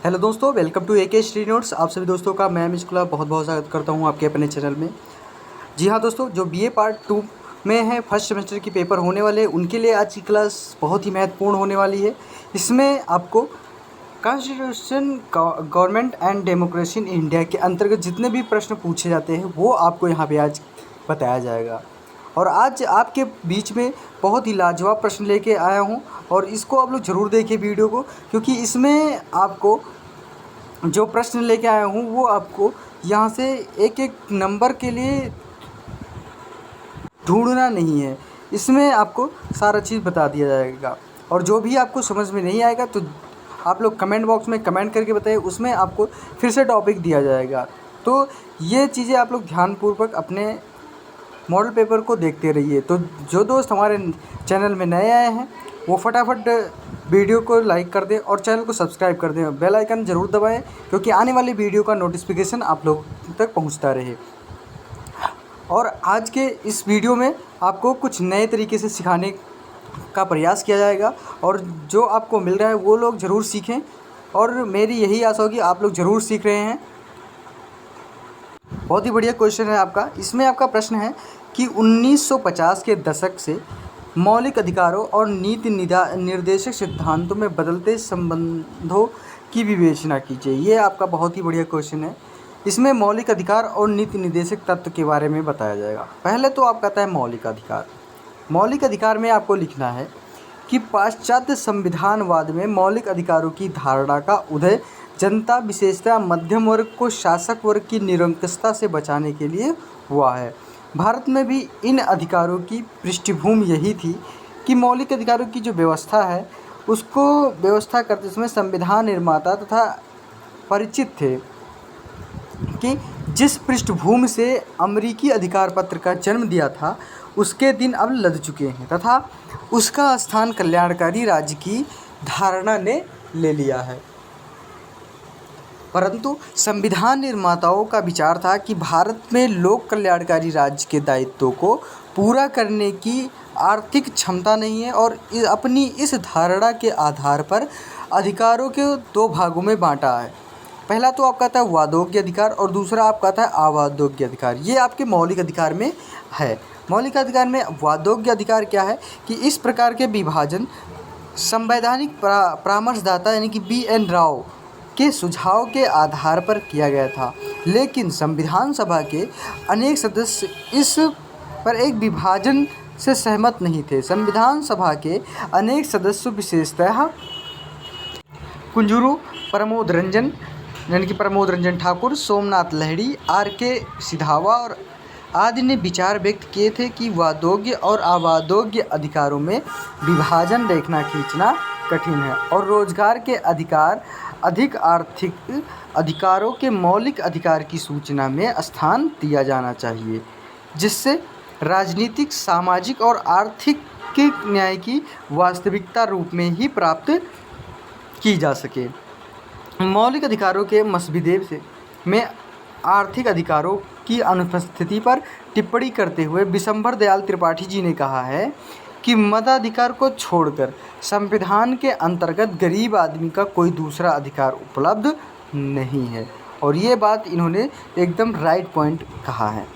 Hello दोस्तों, welcome to AK study notes. आप सभी दोस्तों का मैं अमित शुक्ला बहुत बहुत स्वागत करता हूं आपके अपने चैनल में। जी हाँ दोस्तों, जो BA पार्ट 2 में है फर्स्ट सेमेस्टर की पेपर होने वाले, उनके लिए आज की क्लास बहुत ही महत्वपूर्ण होने वाली है। इसमें आपको constitution, government and democracy in India के अंतर्गत जितने भी प्रश्न पूछे जाते हैं वो आपको यहाँ पे आज बताया जाएगा। और आज आपके बीच में बहुत ही लाजवाब प्रश्न लेके आया हूँ और इसको आप लोग ज़रूर देखिए वीडियो को, क्योंकि इसमें आपको जो प्रश्न लेके आया हूँ वो आपको यहाँ से एक एक नंबर के लिए ढूंढना नहीं है। इसमें आपको सारा चीज़ बता दिया जाएगा और जो भी आपको समझ में नहीं आएगा तो आप लोग कमेंट बॉक्स में कमेंट करके बताइए, उसमें आपको फिर से टॉपिक दिया जाएगा। तो ये चीज़ें आप लोग ध्यानपूर्वक अपने मॉडल पेपर को देखते रहिए। तो जो दोस्त हमारे चैनल में नए आए हैं वो फटाफट वीडियो को लाइक कर दें और चैनल को सब्सक्राइब कर दें। बेल आइकन ज़रूर दबाएं, क्योंकि आने वाली वीडियो का नोटिफिकेशन आप लोग तक पहुंचता रहे। और आज के इस वीडियो में आपको कुछ नए तरीके से सिखाने का प्रयास किया जाएगा और जो आपको मिल रहा है वो लोग ज़रूर सीखें और मेरी यही आशा होगी आप लोग ज़रूर सीख रहे हैं। बहुत ही बढ़िया क्वेश्चन है आपका। इसमें आपका प्रश्न है कि 1950 के दशक से मौलिक अधिकारों और नीति निर्देशक सिद्धांतों में बदलते संबंधों की विवेचना कीजिए। ये आपका बहुत ही बढ़िया क्वेश्चन है। इसमें मौलिक अधिकार और नीति निर्देशक तत्व के बारे में बताया जाएगा। पहले तो आप कहता है मौलिक अधिकार। मौलिक अधिकार में आपको लिखना है कि पाश्चात्य संविधानवाद में मौलिक अधिकारों की धारणा का उदय जनता, विशेषतः मध्यम वर्ग को शासक वर्ग की निरंकुशता से बचाने के लिए हुआ है। भारत में भी इन अधिकारों की पृष्ठभूमि यही थी कि मौलिक अधिकारों की जो व्यवस्था है उसको व्यवस्था करते समय संविधान निर्माता तथा परिचित थे कि जिस पृष्ठभूमि से अमेरिकी अधिकार पत्र का जन्म दिया था उसके दिन अब लद चुके हैं तथा उसका स्थान कल्याणकारी राज्य की धारणा ने ले लिया है। परंतु संविधान निर्माताओं का विचार था कि भारत में लोक कल्याणकारी राज्य के दायित्वों को पूरा करने की आर्थिक क्षमता नहीं है और अपनी इस धारणा के आधार पर अधिकारों के दो भागों में बांटा है। पहला तो आपका था वादोग्य अधिकार और दूसरा आपका था अवादोग्य अधिकार। ये आपके मौलिक अधिकार में है। मौलिक अधिकार में वादोग्य अधिकार क्या है कि इस प्रकार के विभाजन संवैधानिक परामर्शदाता यानी कि BN राव के सुझाव के आधार पर किया गया था, लेकिन संविधान सभा के अनेक सदस्य इस पर एक विभाजन से सहमत नहीं थे। संविधान सभा के अनेक सदस्यों विशेषतः कुंजरू प्रमोद रंजन यानी कि प्रमोद रंजन ठाकुर, सोमनाथ लहड़ी, RK सिधावा और आदि ने विचार व्यक्त किए थे कि वादोग्य और अवादोग्य अधिकारों में विभाजन रेखा खींचना कठिन है और रोजगार के अधिकार अधिक आर्थिक अधिकारों के मौलिक अधिकार की सूचना में स्थान दिया जाना चाहिए, जिससे राजनीतिक, सामाजिक और आर्थिक न्याय की वास्तविकता रूप में ही प्राप्त की जा सके। मौलिक अधिकारों के मसविदे में आर्थिक अधिकारों की अनुपस्थिति पर टिप्पणी करते हुए विशंभर दयाल त्रिपाठी जी ने कहा है कि मताधिकार को छोड़कर संविधान के अंतर्गत गरीब आदमी का कोई दूसरा अधिकार उपलब्ध नहीं है। और ये बात इन्होंने एकदम राइट पॉइंट कहा है।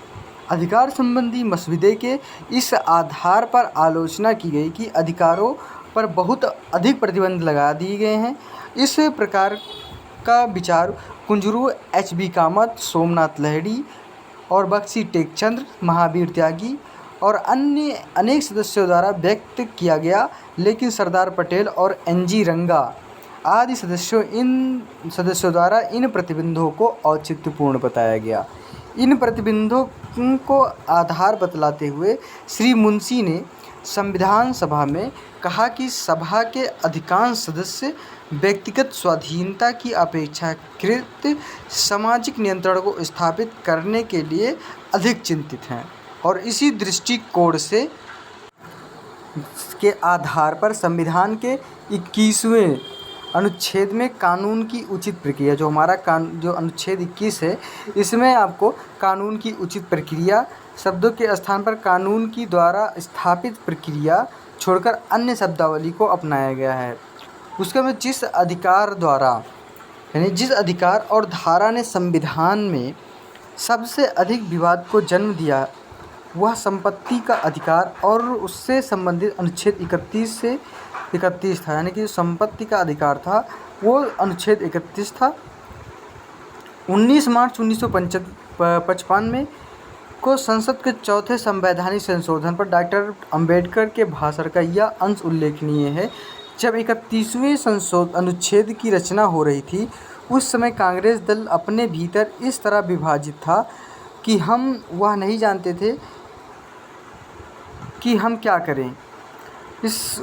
अधिकार संबंधी मसविदे के इस आधार पर आलोचना की गई कि अधिकारों पर बहुत अधिक प्रतिबंध लगा दिए गए हैं। इस प्रकार का विचार कुंजरू, HB कामत, सोमनाथ लहड़ी और बख्शी टेकचंद्र, महावीर त्यागी और अन्य अनेक सदस्यों द्वारा व्यक्त किया गया, लेकिन सरदार पटेल और NG रंगा आदि सदस्यों द्वारा इन प्रतिबंधों को औचित्यपूर्ण बताया गया। इन प्रतिबंधों को आधार बतलाते हुए श्री मुंशी ने संविधान सभा में कहा कि सभा के अधिकांश सदस्य व्यक्तिगत स्वाधीनता की अपेक्षाकृत सामाजिक नियंत्रण को स्थापित करने के लिए अधिक चिंतित हैं और इसी दृष्टिकोण से के आधार पर संविधान के 21वें अनुच्छेद में कानून की उचित प्रक्रिया, जो हमारा जो अनुच्छेद 21 है, इसमें आपको कानून की उचित प्रक्रिया शब्दों के स्थान पर कानून की द्वारा स्थापित प्रक्रिया छोड़कर अन्य शब्दावली को अपनाया गया है। उसके में जिस अधिकार द्वारा यानी जिस अधिकार और धारा ने संविधान में सबसे अधिक विवाद को जन्म दिया वह संपत्ति का अधिकार और उससे संबंधित अनुच्छेद 31 से 31 था। यानी कि जो संपत्ति का अधिकार था वो अनुच्छेद 31 था। 19 मार्च 1955 में को संसद के चौथे संवैधानिक संशोधन पर डॉक्टर अंबेडकर के भाषण का यह अंश उल्लेखनीय है। जब 31वें अनुच्छेद की रचना हो रही थी उस समय कांग्रेस दल अपने भीतर इस तरह विभाजित था कि हम वह नहीं जानते थे कि हम क्या करें,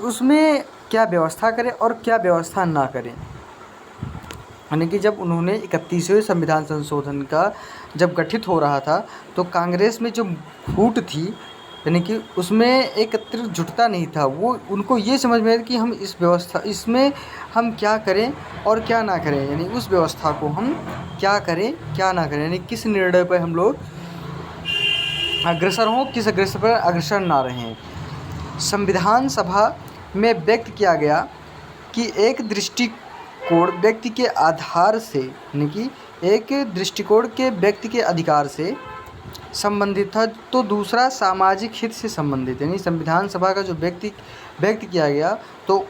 उसमें क्या व्यवस्था करें और क्या व्यवस्था ना करें। यानी कि जब उन्होंने 31वें संविधान संशोधन का जब गठित हो रहा था तो कांग्रेस में जो फूट थी यानी कि उसमें एकत्र जुटता नहीं था। वो उनको ये समझ में आया कि हम इस व्यवस्था इसमें हम क्या करें और क्या ना करें, यानी उस व्यवस्था को हम क्या करें क्या ना करें, यानी किस निर्णय पर हम लोग अग्रसर हों, किस अग्रसर पर अग्रसर ना रहें। संविधान सभा में व्यक्त किया गया कि एक दृष्टिकोण व्यक्ति के आधार से यानी कि एक दृष्टिकोण के व्यक्ति के अधिकार से संबंधित था तो दूसरा सामाजिक हित से संबंधित। यानी संविधान सभा का जो व्यक्त किया गया तो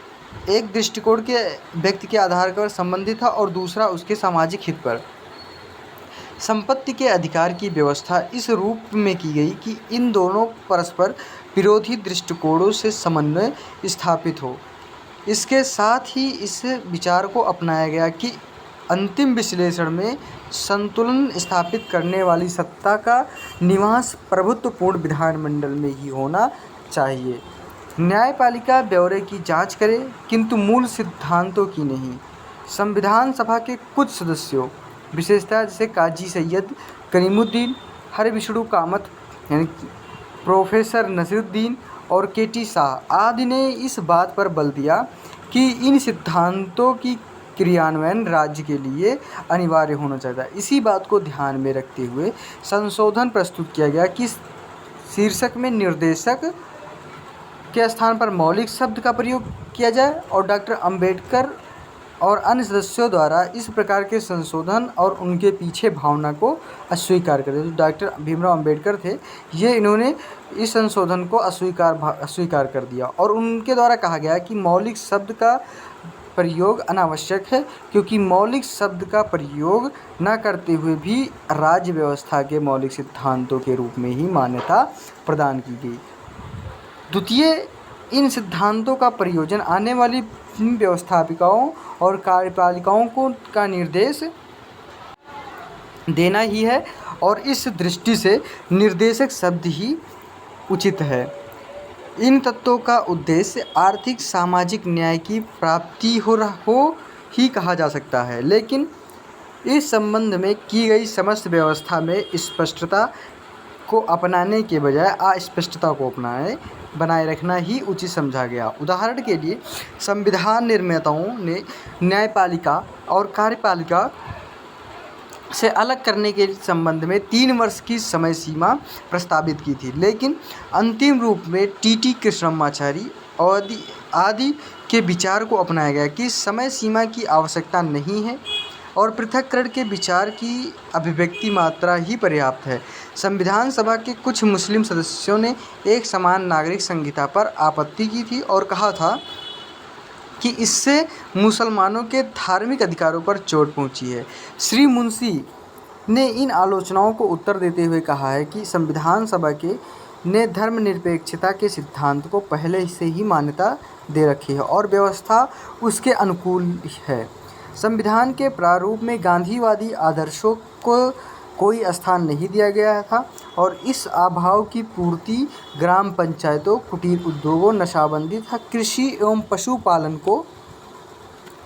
एक दृष्टिकोण के व्यक्ति के आधार पर संबंधित था और दूसरा उसके सामाजिक हित पर। संपत्ति के अधिकार की व्यवस्था इस रूप में की गई कि इन दोनों परस्पर विरोधी दृष्टिकोणों से समन्वय स्थापित हो। इसके साथ ही इस विचार को अपनाया गया कि अंतिम विश्लेषण में संतुलन स्थापित करने वाली सत्ता का निवास प्रभुत्वपूर्ण विधानमंडल में ही होना चाहिए। न्यायपालिका ब्यौरे की जांच करे किंतु मूल सिद्धांतों की नहीं। संविधान सभा के कुछ सदस्यों विशेषतः जैसे काजी सैयद करीमुद्दीन, हरि विष्णु कामत यानी प्रोफेसर नसीरुद्दीन और के.टी. शाह आदि ने इस बात पर बल दिया कि इन सिद्धांतों की क्रियान्वयन राज्य के लिए अनिवार्य होना चाहिए। इसी बात को ध्यान में रखते हुए संशोधन प्रस्तुत किया गया कि शीर्षक में निर्देशक के स्थान पर मौलिक शब्द का प्रयोग किया जाए और डॉक्टर अंबेडकर और अन्य सदस्यों द्वारा इस प्रकार के संशोधन और उनके पीछे भावना को अस्वीकार कर दिया। जो डॉक्टर भीमराव अंबेडकर थे ये इन्होंने इस संशोधन को अस्वीकार कर दिया और उनके द्वारा कहा गया कि मौलिक शब्द का प्रयोग अनावश्यक है क्योंकि मौलिक शब्द का प्रयोग न करते हुए भी राज्य व्यवस्था के मौलिक सिद्धांतों के रूप में ही मान्यता प्रदान की गई। द्वितीय, इन सिद्धांतों का प्रयोजन आने वाली व्यवस्थापिकाओं और कार्यपालिकाओं को का निर्देश देना ही है और इस दृष्टि से निर्देशक शब्द ही उचित है। इन तत्वों का उद्देश्य आर्थिक सामाजिक न्याय की प्राप्ति हो ही कहा जा सकता है, लेकिन इस संबंध में की गई समस्त व्यवस्था में स्पष्टता को अपनाने के बजाय अस्पष्टता को बनाए रखना ही उचित समझा गया। उदाहरण के लिए संविधान निर्माताओं ने न्यायपालिका और कार्यपालिका से अलग करने के संबंध में 3 वर्ष की समय सीमा प्रस्तावित की थी, लेकिन अंतिम रूप में टी.टी. कृष्णमाचारी आदि के विचार को अपनाया गया कि समय सीमा की आवश्यकता नहीं है और पृथक्करण के विचार की अभिव्यक्ति मात्रा ही पर्याप्त है। संविधान सभा के कुछ मुस्लिम सदस्यों ने एक समान नागरिक संहिता पर आपत्ति की थी और कहा था कि इससे मुसलमानों के धार्मिक अधिकारों पर चोट पहुंची है। श्री मुंशी ने इन आलोचनाओं को उत्तर देते हुए कहा है कि संविधान सभा ने धर्मनिरपेक्षता के सिद्धांत को पहले से ही मान्यता दे रखी है और व्यवस्था उसके अनुकूल है। संविधान के प्रारूप में गांधीवादी आदर्शों को कोई स्थान नहीं दिया गया था और इस अभाव की पूर्ति ग्राम पंचायतों, कुटीर उद्योगों, नशाबंदी तथा कृषि एवं पशुपालन को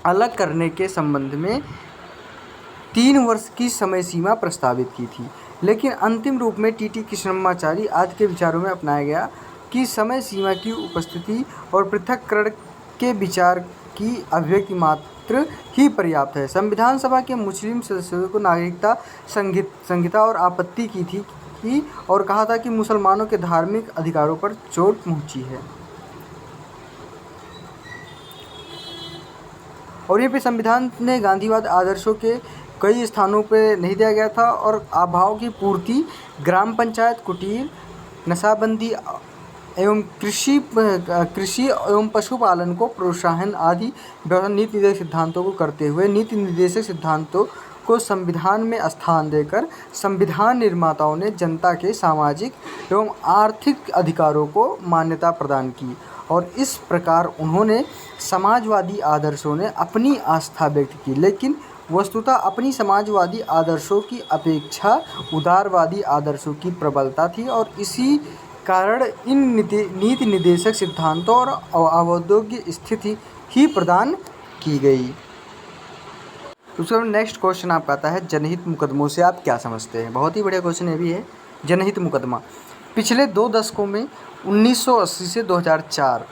अलग करने के संबंध में 3 वर्ष की समय सीमा प्रस्तावित की थी, लेकिन अंतिम रूप में टी.टी. कृष्णमाचारी आदि के विचारों में अपनाया गया कि समय सीमा की उपस्थिति और पृथक्करण के विचार की अभिव्यक्ति मात्र ही पर्याप्त है। संविधान सभा के मुस्लिम सदस्यों को नागरिकता संहिता और आपत्ति की थी और कहा था कि मुसलमानों के धार्मिक अधिकारों पर चोट पहुंची है। और यहाँ पे संविधान ने गांधीवाद आदर्शों के कई स्थानों पे नहीं दिया गया था और अभाव की पूर्ति, ग्राम पंचायत, कुटीर, नशाबंदी एवं कृषि एवं पशुपालन को प्रोत्साहन आदि व्यवहार नीति निर्देशक सिद्धांतों को करते हुए नीति निर्देशक सिद्धांतों को संविधान में स्थान देकर संविधान निर्माताओं ने जनता के सामाजिक एवं आर्थिक अधिकारों को मान्यता प्रदान की और इस प्रकार उन्होंने समाजवादी आदर्शों ने अपनी आस्था व्यक्त की, लेकिन वस्तुतः अपनी समाजवादी आदर्शों की अपेक्षा उदारवादी आदर्शों की प्रबलता थी और इसी कारण इन नीति निर्देशक सिद्धांतों और अवैधोग्य स्थिति ही प्रदान की गई। उसके बाद नेक्स्ट क्वेश्चन आपका आता है, जनहित मुकदमों से आप क्या समझते हैं। बहुत ही बढ़िया क्वेश्चन ये भी है। जनहित मुकदमा पिछले 2 दशकों में 1980 से 2004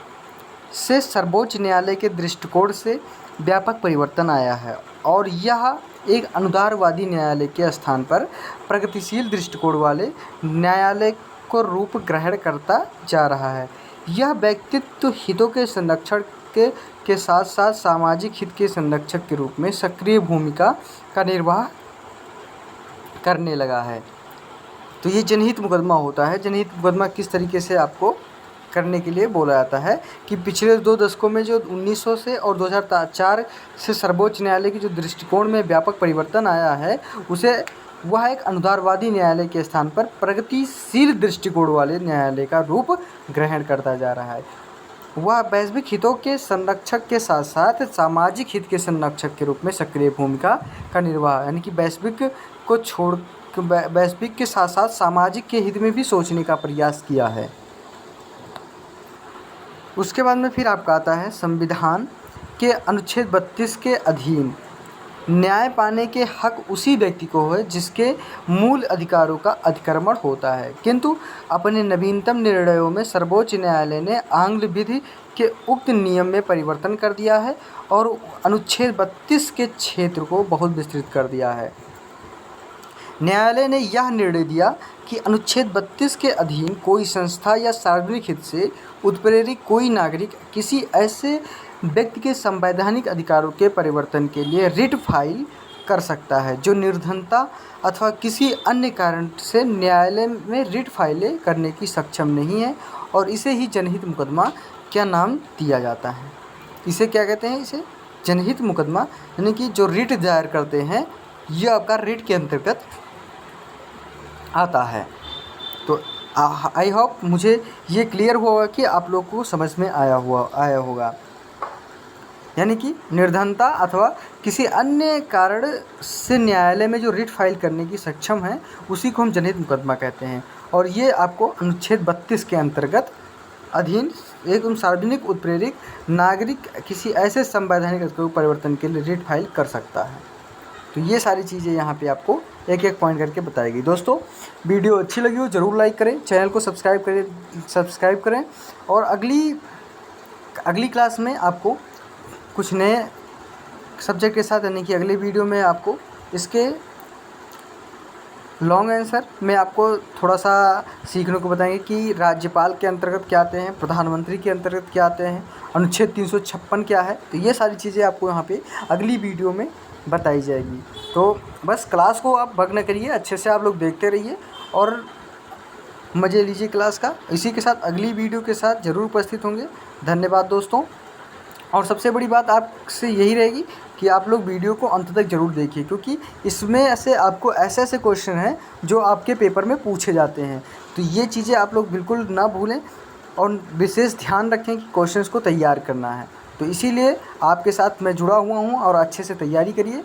से सर्वोच्च न्यायालय के दृष्टिकोण से व्यापक परिवर्तन आया है और यह एक अनुदारवादी न्यायालय के स्थान पर प्रगतिशील दृष्टिकोण वाले न्यायालय को रूप ग्रहण करता जा रहा है। यह व्यक्तित्व हितों के संरक्षण के साथ साथ सामाजिक हित के संरक्षक के रूप में सक्रिय भूमिका का निर्वाह करने लगा है। तो ये जनहित मुकदमा होता है। जनहित मुकदमा किस तरीके से आपको करने के लिए बोला जाता है कि पिछले 2 दशकों में जो 1900 से और 2004 से सर्वोच्च न्यायालय की जो दृष्टिकोण में व्यापक परिवर्तन आया है, उसे वह एक अनुदारवादी न्यायालय के स्थान पर प्रगतिशील दृष्टिकोण वाले न्यायालय का रूप ग्रहण करता जा रहा है। वह वैश्विक हितों के संरक्षक के साथ साथ सामाजिक हित के संरक्षक के रूप में सक्रिय भूमिका का निर्वाह, यानी कि वैश्विक के साथ साथ सामाजिक के हित में भी सोचने का प्रयास किया है। उसके बाद में फिर आपका आता है, संविधान के अनुच्छेद 32 के अधीन न्याय पाने के हक उसी व्यक्ति को है जिसके मूल अधिकारों का अतिक्रमण होता है, किंतु अपने नवीनतम निर्णयों में सर्वोच्च न्यायालय ने आंग्ल विधि के उक्त नियम में परिवर्तन कर दिया है और अनुच्छेद 32 के क्षेत्र को बहुत विस्तृत कर दिया है। न्यायालय ने यह निर्णय दिया कि अनुच्छेद 32 के अधीन कोई संस्था या सार्वजनिक हित से उत्प्रेरित कोई नागरिक किसी ऐसे व्यक्ति के संवैधानिक अधिकारों के परिवर्तन के लिए रिट फाइल कर सकता है जो निर्धनता अथवा किसी अन्य कारण से न्यायालय में रिट फाइलें करने की सक्षम नहीं है और इसे ही जनहित मुकदमा क्या नाम दिया जाता है। इसे क्या कहते हैं? इसे जनहित मुकदमा, यानी कि जो रिट दायर करते हैं यह आपका रिट के अंतर्गत आता है। तो आई होप मुझे ये क्लियर हुआ कि आप लोग को समझ में आया होगा। यानी कि निर्धनता अथवा किसी अन्य कारण से न्यायालय में जो रिट फाइल करने की सक्षम है उसी को हम जनहित मुकदमा कहते हैं और ये आपको अनुच्छेद 32 के अंतर्गत अधीन एक सार्वजनिक उत्प्रेरित नागरिक किसी ऐसे संवैधानिक अधिकार परिवर्तन के लिए रिट फाइल कर सकता है। तो ये सारी चीज़ें यहाँ पे आपको एक एक पॉइंट करके बताई गई। दोस्तों वीडियो अच्छी लगी हो ज़रूर लाइक करें, चैनल को सब्सक्राइब करें और अगली क्लास में आपको कुछ नए सब्जेक्ट के साथ, यानी कि अगले वीडियो में आपको इसके लॉन्ग आंसर में आपको थोड़ा सा सीखने को बताएंगे कि राज्यपाल के अंतर्गत क्या आते हैं, प्रधानमंत्री के अंतर्गत क्या आते हैं, अनुच्छेद 356 क्या है। तो ये सारी चीज़ें आपको यहाँ पे अगली वीडियो में बताई जाएगी। तो बस क्लास को आप भंग न करिए, अच्छे से आप लोग देखते रहिए और मज़े लीजिए क्लास का। इसी के साथ अगली वीडियो के साथ ज़रूर उपस्थित होंगे। धन्यवाद दोस्तों। और सबसे बड़ी बात आपसे यही रहेगी कि आप लोग वीडियो को अंत तक ज़रूर देखिए, क्योंकि इसमें ऐसे आपको ऐसे क्वेश्चन हैं जो आपके पेपर में पूछे जाते हैं। तो ये चीज़ें आप लोग बिल्कुल ना भूलें और विशेष ध्यान रखें कि क्वेश्चंस को तैयार करना है। तो इसीलिए आपके साथ मैं जुड़ा हुआ हूँ और अच्छे से तैयारी करिए।